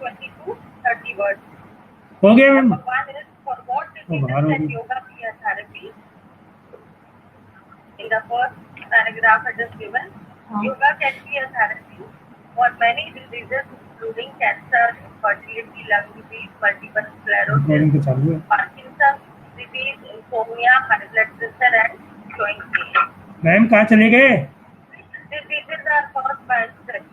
20 to 30 words. हो गया ma'am? Number 1 is for what diseases can yoga be a therapy? In the first paragraph it is given, yoga can be a therapy for many diseases including cancer, infertility, lung disease, multiple sclerosis, Parkinson's disease, insomnia, high blood pressure and joint pain. Ma'am कहाँ चले गए? Diseases are caused by stress.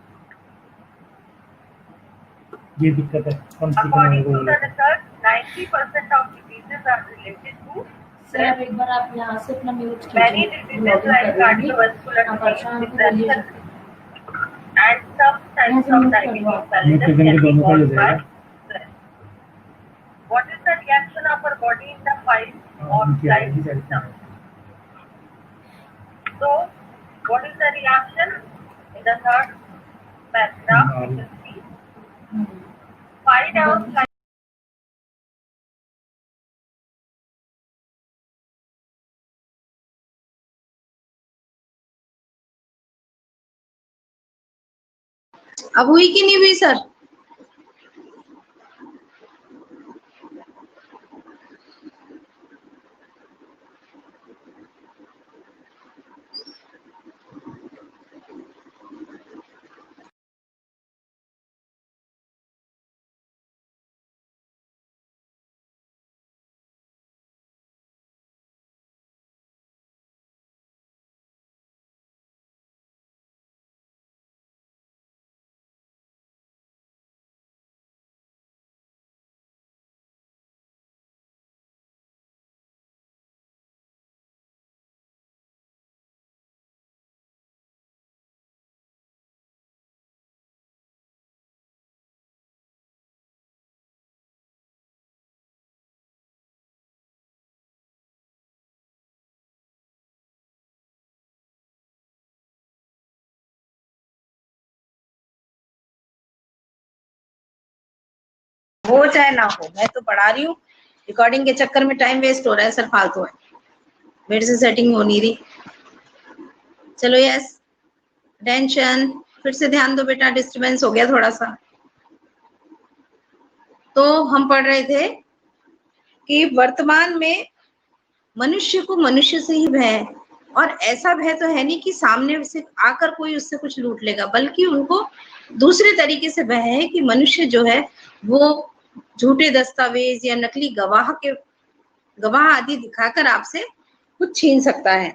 ये दिक्कत है। According to the research, 90% of diseases are related to sir एक बार आप यहाँ से अपना mute many diseases like cardiovascular disease, depression, and some types of diabetes can be caused by stress. What is the reaction of our body in the fight or flight system? So, what is the reaction in the third paragraph? You can see fight or flight. अब हुई कि नहीं हुई sir? हो चाहे ना हो, मैं तो पढ़ा रही हूँ। रिकॉर्डिंग के चक्कर में टाइम वेस्ट हो रहा है सर, फालतू है। मेरे से सेटिंग हो नहीं रही। चलो यस, अटेंशन, फिर से ध्यान दो बेटा, डिस्टरबेंस हो गया थोड़ा सा। तो हम पढ़ रहे थे कि वर्तमान में मनुष्य को मनुष्य से ही भय है, और ऐसा भय तो है नहीं कि सामने से आकर कोई उससे कुछ लूट लेगा, बल्कि उनको दूसरे तरीके से भय है कि मनुष्य जो है वो झूठे दस्तावेज या नकली गवाह आदि दिखाकर आपसे कुछ छीन सकता है।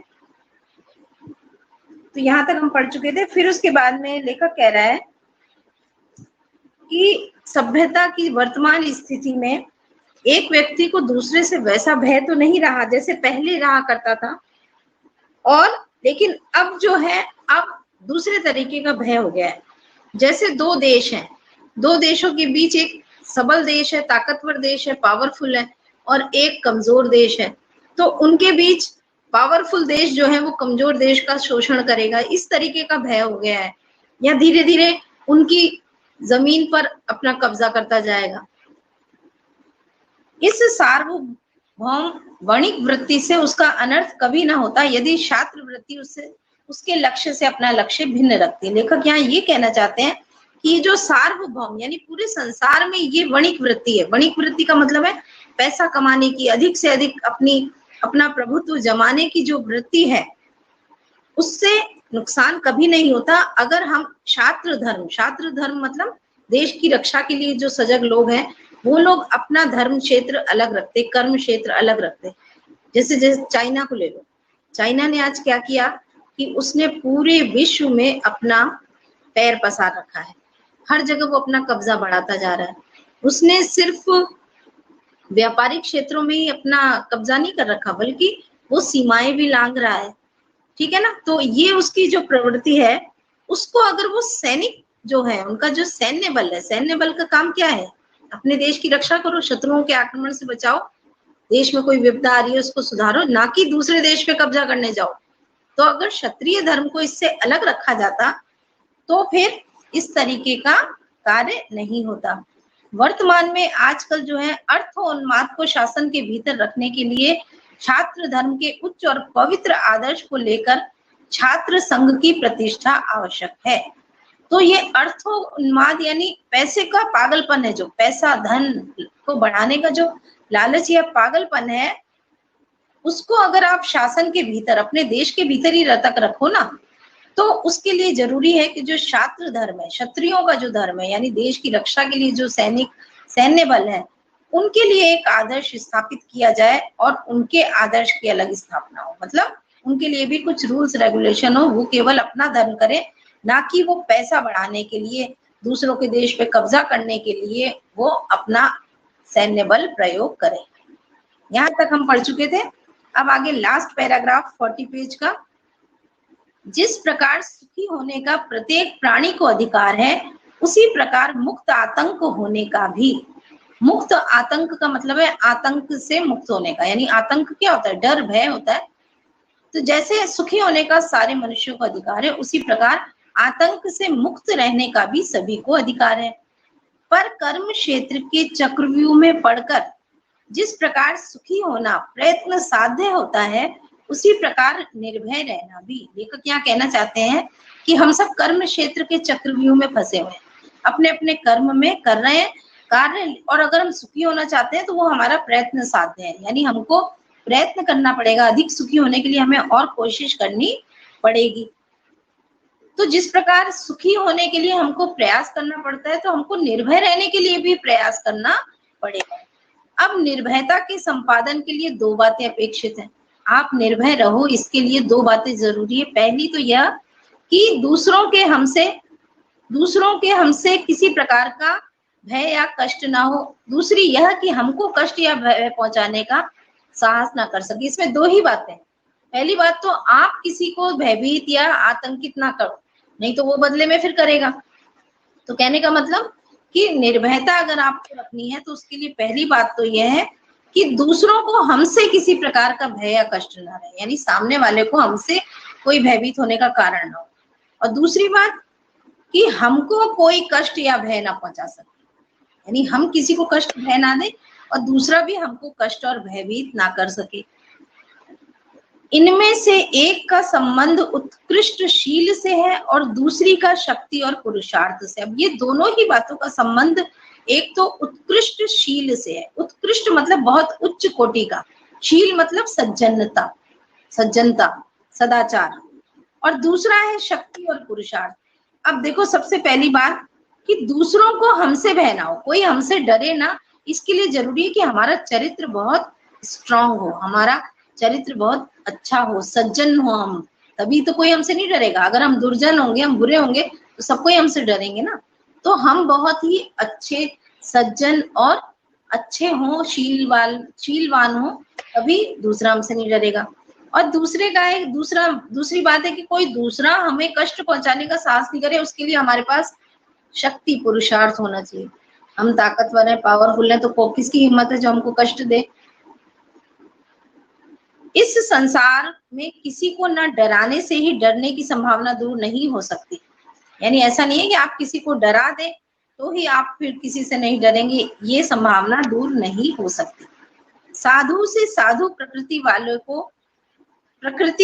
तो यहाँ तक हम पढ़ चुके थे। फिर उसके बाद में लेखक कह रहा है कि सभ्यता की वर्तमान स्थिति में एक व्यक्ति को दूसरे से वैसा भय तो नहीं रहा जैसे पहले रहा करता था, और लेकिन अब जो है अब दूसरे तरीके का भय हो गया है। जैसे दो देश हैं, दो देशों के बीच एक सबल देश है, ताकतवर देश है, पावरफुल है, और एक कमजोर देश है। तो उनके बीच पावरफुल देश जो है वो कमजोर देश का शोषण करेगा, इस तरीके का भय हो गया है, या धीरे धीरे उनकी जमीन पर अपना कब्जा करता जाएगा। इस सार्वभौम वणिक वृत्ति से उसका अनर्थ कभी ना होता यदि छात्र वृत्ति उसके लक्ष्य से अपना लक्ष्य भिन्न रखती है। लेखक यहाँ ये कहना चाहते हैं कि ये जो सार्वभौम यानी पूरे संसार में ये वणिक वृत्ति है। वणिक वृत्ति का मतलब है पैसा कमाने की, अधिक से अधिक अपना प्रभुत्व जमाने की जो वृत्ति है, उससे नुकसान कभी नहीं होता अगर हम छात्र धर्म मतलब देश की रक्षा के लिए जो सजग लोग हैं, वो लोग अपना धर्म क्षेत्र अलग रखते, कर्म क्षेत्र अलग रखते। जैसे चाइना को ले लो, चाइना ने आज क्या किया कि उसने पूरे विश्व में अपना पैर पसार रखा है, हर जगह वो अपना कब्जा बढ़ाता जा रहा है। उसने सिर्फ व्यापारिक क्षेत्रों में ही अपना कब्जा नहीं कर रखा, बल्कि वो सीमाएं भी लांघ रहा है, ठीक है ना। तो ये उसकी जो प्रवृत्ति है, उसको अगर वो सैनिक जो है, उनका जो सैन्य बल है, सैन्य बल का काम क्या है? अपने देश की रक्षा करो, शत्रुओं के आक्रमण से बचाओ, देश में कोई विपदा आ रही है उसको सुधारो, ना कि दूसरे देश पे कब्जा करने जाओ। तो अगर क्षत्रिय धर्म को इससे अलग रखा जाता तो फिर इस तरीके का कार्य नहीं होता। वर्तमान में आजकल जो है अर्थोन्माद को शासन के भीतर रखने के लिए छात्र धर्म के उच्च और पवित्र आदर्श को लेकर छात्र संघ की प्रतिष्ठा आवश्यक है। तो ये अर्थोन्माद यानी पैसे का पागलपन है, जो पैसा धन को बढ़ाने का जो लालच या पागलपन है, उसको अगर आप शासन के भीतर, अपने देश के भीतर ही तक रखो ना, तो उसके लिए जरूरी है कि जो क्षात्र धर्म है, क्षत्रियों का जो धर्म है, यानी देश की रक्षा के लिए जो सैन्य बल है, उनके लिए एक आदर्श स्थापित किया जाए और उनके आदर्श की अलग स्थापना हो। मतलब उनके लिए भी कुछ रूल्स रेगुलेशन हो, वो केवल अपना धर्म करे, ना कि वो पैसा बढ़ाने के लिए, दूसरों के देश पे कब्जा करने के लिए वो अपना सैन्य बल प्रयोग करे। यहाँ तक हम पढ़ चुके थे। अब आगे लास्ट पैराग्राफ 40 पेज का। जिस प्रकार सुखी होने का प्रत्येक प्राणी को अधिकार है, उसी प्रकार मुक्त आतंक होने का भी। मुक्त आतंक का मतलब है आतंक से मुक्त होने का, यानी आतंक क्या होता है? डर, भय होता है। तो जैसे सुखी होने का सारे मनुष्यों को अधिकार है, उसी प्रकार आतंक से मुक्त रहने का भी सभी को अधिकार है। पर कर्म क्षेत्र के चक्रव्यूह में पड़कर जिस प्रकार सुखी होना प्रयत्न साध्य होता है, उसी प्रकार निर्भय रहना भी। लेखक क्या कहना चाहते हैं कि हम सब कर्म क्षेत्र के चक्रव्यूह में फंसे हुए हैं, अपने अपने कर्म में कर रहे हैं कार्य, और अगर हम सुखी होना चाहते हैं तो वो हमारा प्रयत्न साध्य है, यानी हमको प्रयत्न करना पड़ेगा। अधिक सुखी होने के लिए हमें और कोशिश करनी पड़ेगी। तो जिस प्रकार सुखी होने के लिए हमको प्रयास करना पड़ता है, तो हमको निर्भय रहने के लिए भी प्रयास करना पड़ेगा। अब निर्भयता के संपादन के लिए दो बातें अपेक्षित हैं। आप निर्भय रहो, इसके लिए दो बातें जरूरी है। पहली तो यह कि दूसरों के हमसे किसी प्रकार का भय या कष्ट ना हो। दूसरी यह कि हमको कष्ट या भय पहुंचाने का साहस ना कर सके। इसमें दो ही बातें। पहली बात तो आप किसी को भयभीत या आतंकित ना करो, नहीं तो वो बदले में फिर करेगा। तो कहने का मतलब कि निर्भयता अगर आपको रखनी है तो उसके लिए पहली बात तो यह है कि दूसरों को हमसे किसी प्रकार का भय या कष्ट ना रहे, यानी सामने वाले को हमसे कोई भयभीत होने का कारण ना हो। और दूसरी बात कि हमको कोई कष्ट या भय ना पहुंचा सके, यानी हम किसी को कष्ट भय ना दे और दूसरा भी हमको कष्ट और भयभीत ना कर सके। इनमें से एक का संबंध उत्कृष्ट शील से है और दूसरी का शक्ति और पुरुषार्थ से। अब ये दोनों ही बातों का संबंध एक तो उत्कृष्ट शील से है। उत्कृष्ट मतलब बहुत उच्च कोटि का, शील मतलब सज्जनता, सदाचार, और दूसरा है शक्ति और पुरुषार्थ। अब देखो, सबसे पहली बात कि दूसरों को हमसे भय ना हो, कोई हमसे डरे ना। इसके लिए जरूरी है कि हमारा चरित्र बहुत स्ट्रांग हो, हमारा चरित्र बहुत अच्छा हो, सज्जन हो हम, तभी तो कोई हमसे नहीं डरेगा। अगर हम दुर्जन होंगे, हम बुरे होंगे, तो सब कोई हमसे डरेंगे ना। तो हम बहुत ही अच्छे, सज्जन और अच्छे हों, शीलवान हो, तभी दूसरा हमसे नहीं डरेगा। और दूसरी बात है कि कोई दूसरा हमें कष्ट पहुंचाने का साहस नहीं करे। उसके लिए हमारे पास शक्ति, पुरुषार्थ होना चाहिए। हम ताकतवर हैं, पावरफुल हैं, तो किसकी हिम्मत है जो हमको कष्ट दे। इस संसार में किसी को न डराने से ही डरने की संभावना दूर नहीं हो सकती। यानी ऐसा नहीं है कि आप किसी को डरा दे तो ही आप फिर किसी से नहीं डरेंगे, ये संभावना दूर नहीं हो सकती। साधु से साधु प्रकृति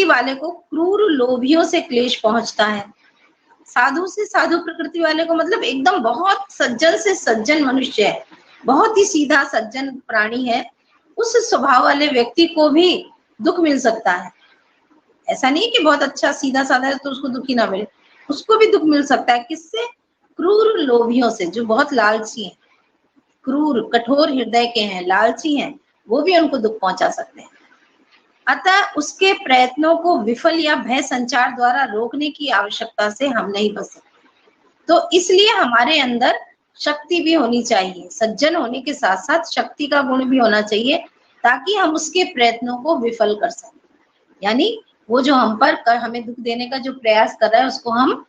वाले को क्रूर लोभियों से क्लेश पहुंचता है। साधु से साधु प्रकृति वाले को मतलब एकदम बहुत सज्जन से सज्जन मनुष्य है, बहुत ही सीधा सज्जन प्राणी है, उस स्वभाव वाले व्यक्ति को भी दुख मिल सकता है। ऐसा नहीं कि बहुत अच्छा सीधा साधा है तो उसको दुख ही ना मिले, उसको भी दुख मिल सकता है। किससे? क्रूर लोभियों से, जो बहुत लालची हैं, क्रूर कठोर हृदय के हैं, लालची हैं, वो भी उनको दुख पहुंचा सकते हैं। अतः उसके प्रयत्नों को विफल या भय संचार द्वारा रोकने की आवश्यकता से हम नहीं बच सकते। तो इसलिए हमारे अंदर शक्ति भी होनी चाहिए, सज्जन होने के साथ साथ शक्ति का गुण भी होना चाहिए, ताकि हम उसके प्रयत्नों को विफल कर सकें। यानी वो जो हम पर हमें दुख देने का जो प्रयास कर रहा है, उसको हम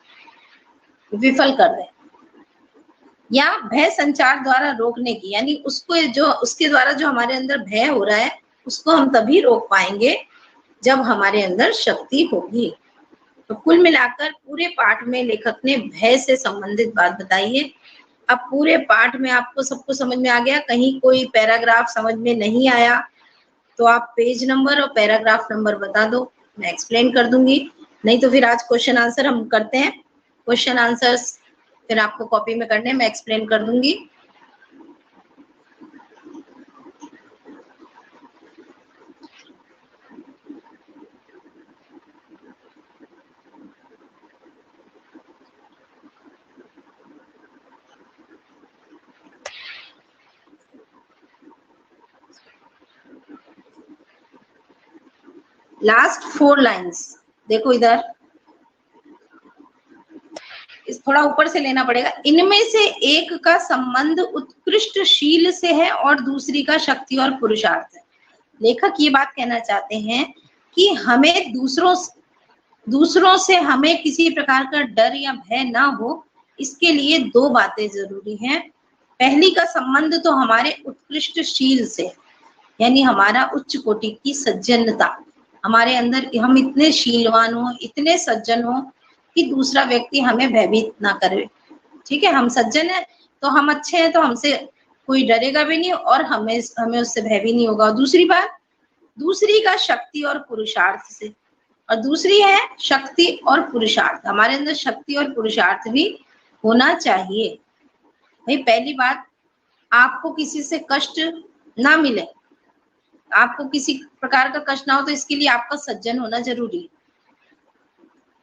विफल कर दें। या भय संचार द्वारा रोकने की, यानी उसके द्वारा जो हमारे अंदर भय हो रहा है, उसको हम तभी रोक पाएंगे जब हमारे अंदर शक्ति होगी। तो कुल मिलाकर पूरे पाठ में लेखक ने भय से संबंधित बात बताई है। अब पूरे पाठ में आपको सबको समझ में आ गया? कहीं कोई पैराग्राफ समझ में नहीं आया तो आप पेज नंबर और पैराग्राफ नंबर बता दो, मैं एक्सप्लेन कर दूंगी। नहीं तो फिर आज क्वेश्चन आंसर हम करते हैं। क्वेश्चन आंसर्स फिर आपको कॉपी में करने, मैं एक्सप्लेन कर दूंगी। लास्ट 4 लाइन्स देखो इधर, इस थोड़ा ऊपर से लेना पड़ेगा। इनमें से एक का संबंध उत्कृष्ट शील से है और दूसरी का शक्ति और पुरुषार्थ है। लेखक ये बात कहना चाहते हैं कि हमें दूसरों से हमें किसी प्रकार का डर या भय ना हो, इसके लिए 2 बातें जरूरी हैं। पहली का संबंध तो हमारे उत्कृष्ट शील से, यानी हमारा उच्च कोटि की सज्जनता, हमारे अंदर हम इतने शीलवान हो, इतने सज्जन हो कि दूसरा व्यक्ति हमें भयभीत ना करे। ठीक है, हम सज्जन हैं तो हम अच्छे हैं, तो हमसे कोई डरेगा भी नहीं और हमें उससे भय भी नहीं होगा। दूसरी बात, दूसरी का शक्ति और पुरुषार्थ से, और दूसरी है शक्ति और पुरुषार्थ। हमारे अंदर शक्ति और पुरुषार्थ भी होना चाहिए। भाई पहली बात, आपको किसी से कष्ट ना मिले, आपको किसी प्रकार का कष्ट ना हो, तो इसके लिए आपका सज्जन होना जरूरी है।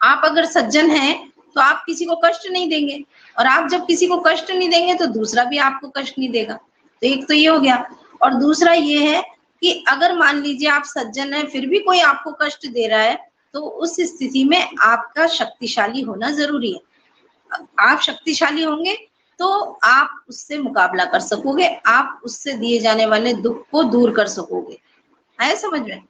आप अगर सज्जन हैं तो आप किसी को कष्ट नहीं देंगे, और आप जब किसी को कष्ट नहीं देंगे तो दूसरा भी आपको कष्ट नहीं देगा। तो एक तो ये हो गया, और दूसरा ये है कि अगर मान लीजिए आप सज्जन हैं फिर भी कोई आपको कष्ट दे रहा है, तो उस स्थिति में आपका शक्तिशाली होना जरूरी है। आप शक्तिशाली होंगे तो आप उससे मुकाबला कर सकोगे, आप उससे दिए जाने वाले दुख को दूर कर सकोगे। आया समझ में?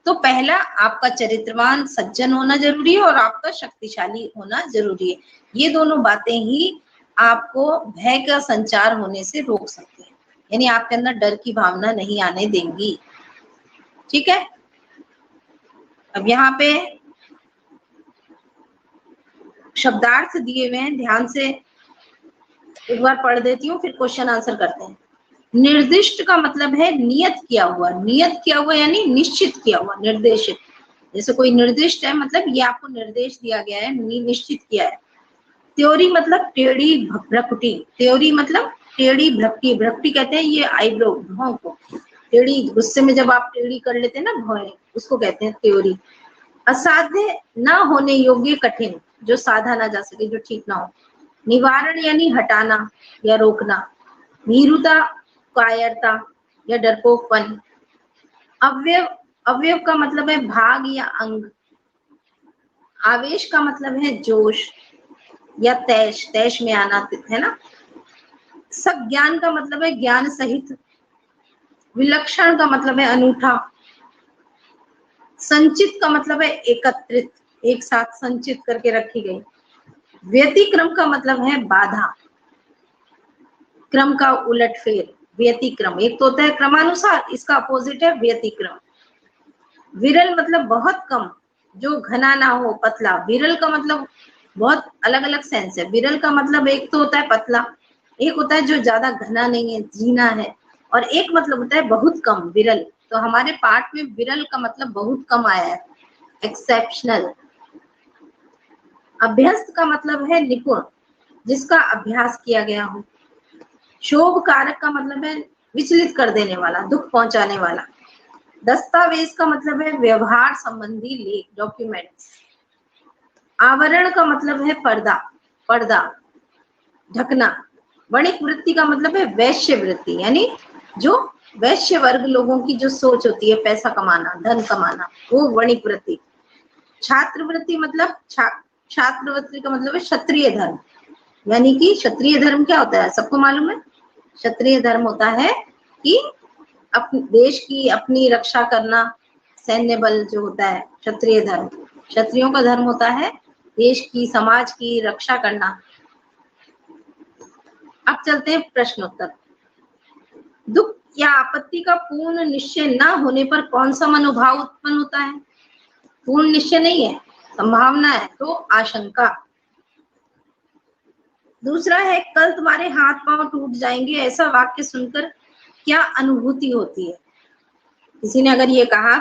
तो पहला, आपका चरित्रवान सज्जन होना जरूरी है और आपका शक्तिशाली होना जरूरी है। ये दोनों बातें ही आपको भय का संचार होने से रोक सकते हैं, यानी आपके अंदर डर की भावना नहीं आने देंगी। ठीक है, अब यहाँ पे शब्दार्थ दिए हुए हैं, ध्यान से एक बार पढ़ देती हूँ, फिर क्वेश्चन आंसर करते हैं। निर्दिष्ट का मतलब है नियत किया हुआ, नियत किया हुआ यानी निश्चित किया हुआ, निर्देशित। जैसे कोई निर्दिष्ट है, मतलब ये आपको निर्देश दिया गया है, निश्चित किया है। त्योरी मतलब टेढ़ी भ्रकुटी, त्योरी मतलब टेढ़ी भ्रकुटी, भ्रकुटी कहते हैं ये आईब्रो, भौं को टेढ़ी, गुस्से में जब आप टेढ़ी कर लेते हैं ना भौं, उसको कहते हैं त्योरी। असाध्य ना होने योग्य कठिन, जो साधा ना जा सके, जो ठीक ना हो। निवारण यानी हटाना या रोकना। भीरुता, कायरता या डरपोकपन। अवयव, अवयव का मतलब है भाग या अंग। आवेश का मतलब है जोश या तैश, तैश में आना, है ना। सज्ञान का मतलब है ज्ञान सहित। विलक्षण का मतलब है अनूठा। संचित का मतलब है एकत्रित, एक साथ संचित करके रखी गई। व्यतिक्रम का मतलब है बाधा, क्रम का उलटफेर, व्यतिक्रम। एक तो होता है क्रमानुसार, इसका अपोजिट है व्यतिक्रम। विरल मतलब बहुत कम, जो घना ना हो, पतला। विरल का मतलब बहुत अलग अलग सेंस है। विरल का मतलब एक तो होता है पतला, एक होता है जो ज्यादा घना नहीं है, जीना है, और एक मतलब होता है बहुत कम, विरल। तो हमारे पाठ में विरल का मतलब बहुत कम आया है, एक्सेप्शनल। अभ्यस्त का मतलब है निपुण, जिसका अभ्यास किया गया हो। शोभ कारक का मतलब है विचलित कर देने वाला, दुख पहुंचाने वाला। दस्तावेज का मतलब है व्यवहार संबंधी लेख, डॉक्यूमेंट्स। आवरण का मतलब है पर्दा, पर्दा, ढकना। वणिक वृत्ति का मतलब है वैश्य वृत्ति, यानी जो वैश्य वर्ग लोगों की जो सोच होती है, पैसा कमाना, धन कमाना, वो वणिक वृत्ति। छात्र वृत्ति मतलब छात्र वृत्ति का मतलब है क्षत्रिय धर्म, यानी कि क्षत्रिय धर्म क्या होता है सबको मालूम है। क्षत्रिय धर्म होता है कि अपने देश की अपनी रक्षा करना, सैन्य बल जो होता है क्षत्रिय धर्म। क्षत्रियों का धर्म होता है देश की, समाज की रक्षा करना। अब चलते हैं प्रश्नोत्तर। दुख या आपत्ति का पूर्ण निश्चय न होने पर कौन सा मनोभाव उत्पन्न होता है? पूर्ण निश्चय नहीं है, संभावना है, तो आशंका। दूसरा है कल तुम्हारे हाथ पांव टूट जाएंगे, ऐसा वाक्य सुनकर क्या अनुभूति होती है? किसी ने अगर ये कहा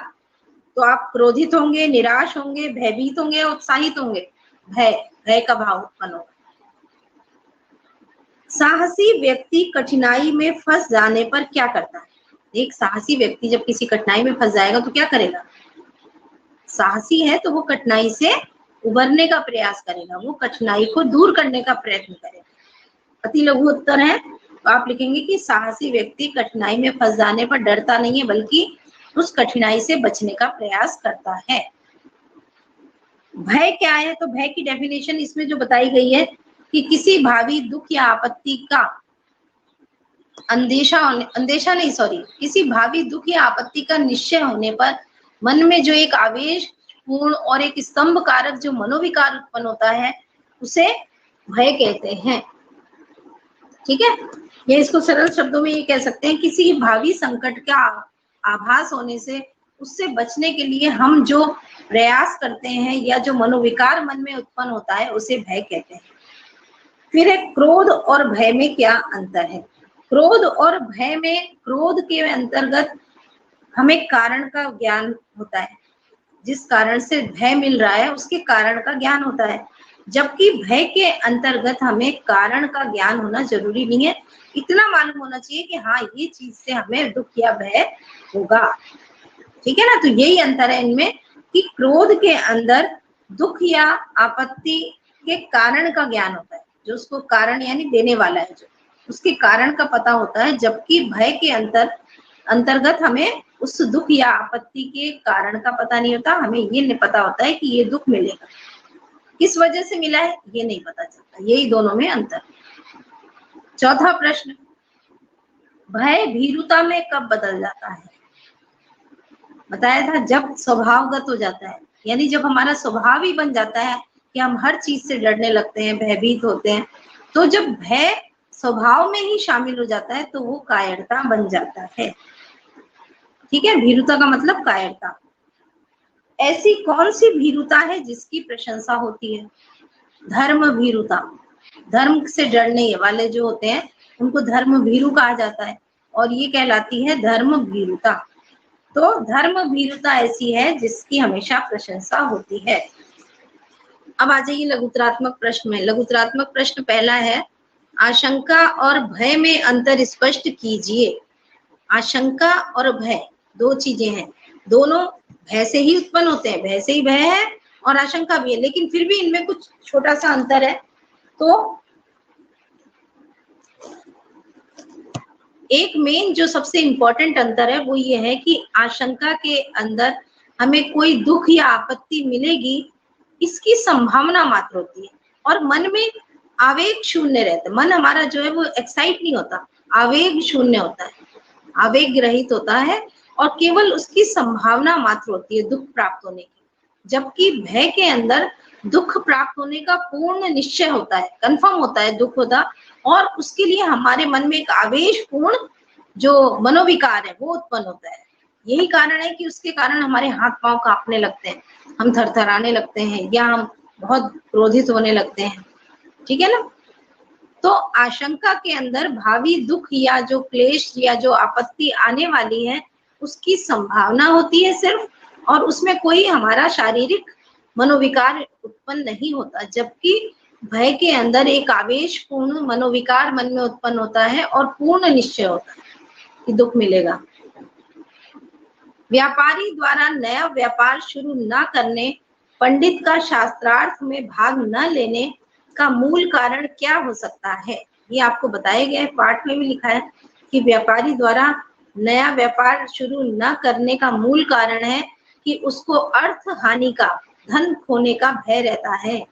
तो आप क्रोधित होंगे, निराश होंगे, भयभीत होंगे, उत्साहित होंगे। भय, भय का भाव उत्पन्न होगा। साहसी व्यक्ति कठिनाई में फंस जाने पर क्या करता है? एक साहसी व्यक्ति जब किसी कठिनाई में फंस जाएगा तो क्या करेगा? साहसी है तो वो कठिनाई से उबरने का प्रयास करेगा, वो कठिनाई को दूर करने का प्रयत्न करेगा। अति लघु उत्तर है तो आप लिखेंगे कि साहसी व्यक्ति कठिनाई में फंस जाने पर डरता नहीं है, बल्कि उस कठिनाई से बचने का प्रयास करता है। भय क्या है? तो भय की डेफिनेशन इसमें जो बताई गई है कि किसी भावी दुख या आपत्ति का किसी भावी दुख या आपत्ति का निश्चय होने पर मन में जो एक आवेश पूर्ण और एक स्तंभ कारक जो मनोविकार उत्पन्न होता है, उसे भय कहते हैं। ठीक है, ये इसको सरल शब्दों में ये कह सकते हैं, किसी भावी संकट का आभास होने से उससे बचने के लिए हम जो प्रयास करते हैं या जो मनोविकार मन में उत्पन्न होता है, उसे भय कहते हैं। फिर है क्रोध और भय में क्या अंतर है? क्रोध और भय में, क्रोध के अंतर्गत हमें कारण का ज्ञान होता है, जिस कारण से भय मिल रहा है उसके कारण का ज्ञान होता है, जबकि भय के अंतर्गत हमें कारण का ज्ञान होना जरूरी नहीं है। इतना मालूम होना चाहिए कि हाँ, ये चीज से हमें दुख या भय होगा। ठीक है ना, तो यही अंतर है इनमें कि क्रोध के अंदर दुख या आपत्ति के कारण का ज्ञान होता है, जो उसको कारण यानी देने वाला है, जो उसके कारण का पता होता है, जबकि भय के अंतर्गत हमें उस दुख या आपत्ति के कारण का पता नहीं होता। हमें ये नहीं पता होता है कि ये दुख मिलेगा, किस वजह से मिला है ये नहीं पता चलता। यही दोनों में अंतर। चौथा प्रश्न, भय भीरुता में कब बदल जाता है? बताया था जब स्वभावगत हो जाता है, यानी जब हमारा स्वभाव ही बन जाता है कि हम हर चीज से डरने लगते हैं, भयभीत होते हैं। तो जब भय स्वभाव में ही शामिल हो जाता है तो वो कायरता बन जाता है। ठीक है, भीरुता का मतलब कायरता। ऐसी कौन सी भीरुता है जिसकी प्रशंसा होती है? धर्म भीरुता। धर्म से डरने वाले जो होते हैं उनको धर्म भीरु कहा जाता है, और ये कहलाती है धर्म भीरुता। तो धर्म भीरुता ऐसी है जिसकी हमेशा प्रशंसा होती है। अब आ जाइए लघुतरात्मक प्रश्न में। लघुतरात्मक प्रश्न पहला है, आशंका और भय में अंतर स्पष्ट कीजिए। आशंका और भय दो चीजें हैं, दोनों भय से ही उत्पन्न होते हैं, भय से ही भय है और आशंका भी है, लेकिन फिर भी इनमें कुछ छोटा सा अंतर है। तो एक मेन जो सबसे इंपॉर्टेंट अंतर है वो ये है कि आशंका के अंदर हमें कोई दुख या आपत्ति मिलेगी इसकी संभावना मात्र होती है, और मन में आवेग शून्य रहता है। मन हमारा जो है वो एक्साइट नहीं होता, आवेग शून्य होता है, आवेग रहित होता है, और केवल उसकी संभावना मात्र होती है दुख प्राप्त होने की। जबकि भय के अंदर दुख प्राप्त होने का पूर्ण निश्चय होता है, कंफर्म होता है दुख होता, और उसके लिए हमारे मन में एक आवेशपूर्ण जो मनोविकार है वो उत्पन्न होता है। यही कारण है कि उसके कारण हमारे हाथ पांव कांपने लगते हैं, हम थरथराने लगते हैं, या हम बहुत क्रोधित होने लगते हैं। ठीक है ना, तो आशंका के अंदर भावी दुख या जो क्लेश या जो आपत्ति आने वाली है उसकी संभावना होती है सिर्फ, और उसमें कोई हमारा शारीरिक मनोविकार उत्पन्न नहीं होता। जबकि भय के अंदर एक आवेशपूर्ण मनोविकार मन में उत्पन्न होता है और पूर्ण निश्चय होता है कि दुख मिलेगा। व्यापारी द्वारा नया व्यापार शुरू न करने, पंडित का शास्त्रार्थ में भाग न लेने का मूल कारण क्या हो सकता है? ये आपको बताया गया है, पाठ में भी लिखा है कि व्यापारी द्वारा नया व्यापार शुरू न करने का मूल कारण है कि उसको अर्थ हानि का, धन खोने का भय रहता है,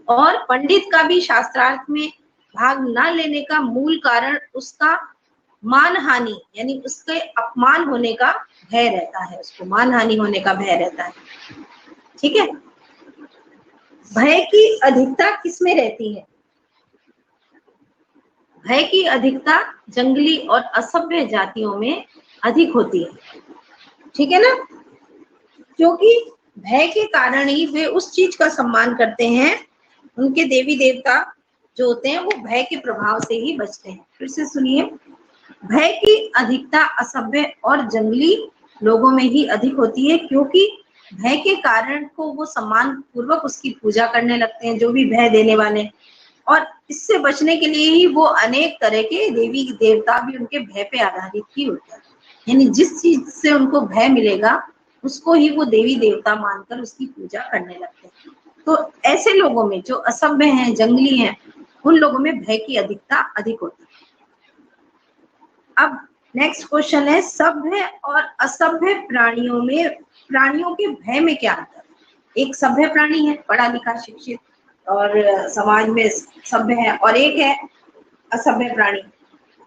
और पंडित का भी शास्त्रार्थ में भाग न लेने का मूल कारण उसका मान हानि यानी उसके अपमान होने का भय रहता है, उसको मान हानि होने का भय रहता है। ठीक है, भय की अधिकता किसमें रहती है? भय की अधिकता जंगली और असभ्य जातियों में अधिक होती है। ठीक है ना, क्योंकि भय के कारण ही वे उस चीज का सम्मान करते हैं, उनके देवी देवता जो होते हैं वो भय के प्रभाव से ही बचते हैं। फिर से सुनिए, भय की अधिकता असभ्य और जंगली लोगों में ही अधिक होती है, क्योंकि भय के कारण को वो सम्मान पूर्वक उसकी पूजा करने लगते हैं, जो भी भय देने वाले। और इससे बचने के लिए ही वो अनेक तरह के देवी देवता भी उनके भय पे आधारित ही होते हैं। यानी जिस चीज से उनको भय मिलेगा उसको ही वो देवी देवता मानकर उसकी पूजा करने लगते हैं। तो ऐसे लोगों में जो असभ्य हैं, जंगली हैं, उन लोगों में भय की अधिकता अधिक होती है। अब नेक्स्ट क्वेश्चन है, सभ्य और असभ्य प्राणियों के भय में क्या अंतर है? एक सभ्य प्राणी है, पढ़ा लिखा शिक्षित और समाज में सभ्य है, और एक है असभ्य प्राणी।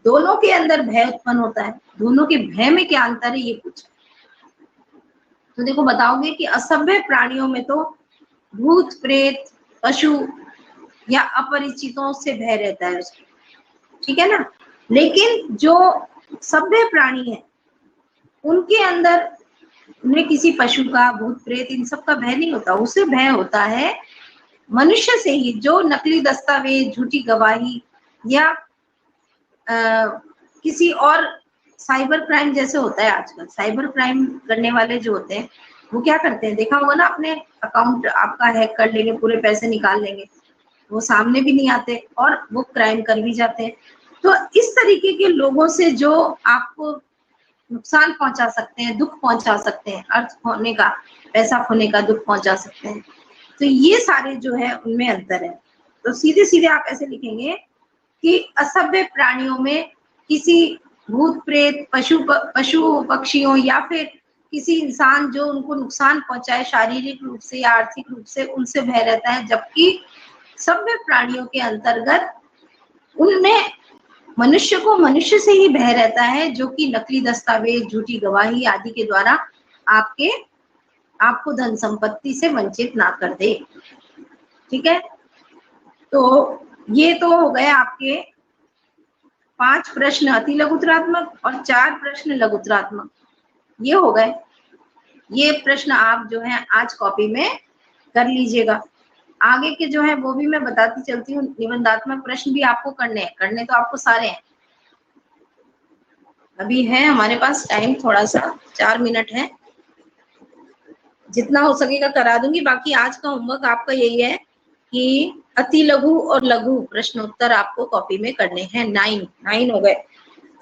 दोनों के अंदर भय उत्पन्न होता है, दोनों के भय में क्या अंतर है ये पूछा। तो देखो बताओगे कि असभ्य प्राणियों में तो भूत प्रेत पशु या अपरिचितों से भय रहता है उसको, ठीक है ना। लेकिन जो सभ्य प्राणी है उनके अंदर उन्हें किसी पशु का, भूत प्रेत, इन सब का भय नहीं होता। उसे भय होता है मनुष्य से ही, जो नकली दस्तावेज, झूठी गवाही या किसी और साइबर क्राइम जैसे होता है आजकल। साइबर क्राइम करने वाले जो होते हैं वो क्या करते हैं, देखा होगा ना, अपने अकाउंट आपका हैक कर लेंगे, पूरे पैसे निकाल लेंगे, वो सामने भी नहीं आते और वो क्राइम कर भी जाते हैं। तो इस तरीके के लोगों से जो आपको नुकसान पहुंचा सकते हैं, दुख पहुंचा सकते हैं, अर्थ खोने का, पैसा खोने का दुख पहुंचा सकते हैं, तो ये सारे जो है उनमें अंतर है। तो सीधे सीधे आप ऐसे लिखेंगे कि असभ्य प्राणियों में किसी भूत प्रेत, पशु पक्षियों या फिर किसी इंसान जो उनको नुकसान पहुंचाए शारीरिक रूप से या आर्थिक रूप से, उनसे भय रहता है। जबकि सभ्य प्राणियों के अंतर्गत उनमें मनुष्य को मनुष्य से ही भय रहता है, जो कि नकली दस्तावेज, झूठी गवाही आदि के द्वारा आपको धन संपत्ति से वंचित ना कर दे। ठीक है, तो ये तो हो गए आपके 5 प्रश्न अति लघुतरात्मक और 4 प्रश्न लघुतरात्मक, ये हो गए। ये प्रश्न आप जो है आज कॉपी में कर लीजिएगा। आगे के जो है वो भी मैं बताती चलती हूँ। निबंधात्मक प्रश्न भी आपको करने तो आपको सारे हैं। अभी है हमारे पास टाइम थोड़ा सा, 4 मिनट है, जितना हो सकेगा करा दूंगी। बाकी आज का होमवर्क आपका यही है कि अति लघु और लघु प्रश्नोत्तर आपको कॉपी में करने हैं। 9 हो गए,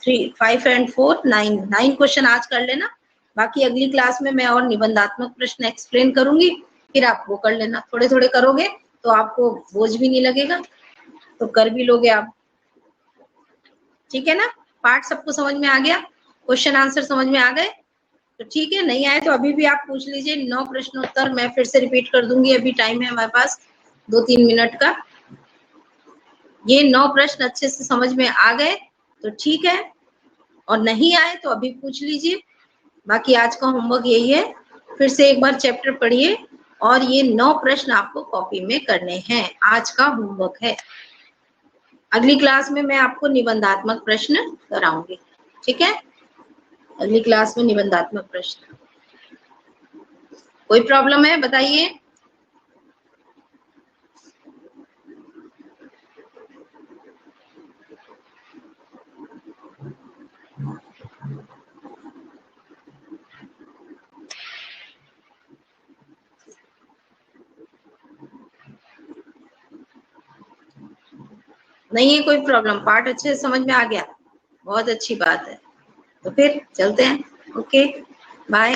3, 5 and 4, 9 क्वेश्चन आज कर लेना। बाकी अगली क्लास में मैं और निबंधात्मक प्रश्न एक्सप्लेन करूंगी, फिर आप वो कर लेना। थोड़े थोड़े करोगे तो आपको बोझ भी नहीं लगेगा, तो कर भी लोगे आप। ठीक है ना, पार्ट सबको समझ में आ गया, क्वेश्चन आंसर समझ में आ गए तो ठीक है। नहीं आए तो अभी भी आप पूछ लीजिए। 9 प्रश्नोत्तर मैं फिर से रिपीट कर दूंगी, अभी टाइम है हमारे पास 2-3 मिनट का। ये 9 प्रश्न अच्छे से समझ में आ गए तो ठीक है, और नहीं आए तो अभी पूछ लीजिए। बाकी आज का होमवर्क यही है, फिर से एक बार चैप्टर पढ़िए और ये 9 प्रश्न आपको कॉपी में करने हैं। आज का होमवर्क है। अगली क्लास में मैं आपको निबंधात्मक प्रश्न कराऊंगी। ठीक है, अगली क्लास में निबंधात्मक प्रश्न। कोई प्रॉब्लम है बताइए। नहीं है कोई प्रॉब्लम, पार्ट अच्छे से समझ में आ गया, बहुत अच्छी बात है। तो फिर चलते हैं। Okay, bye,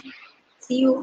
C you.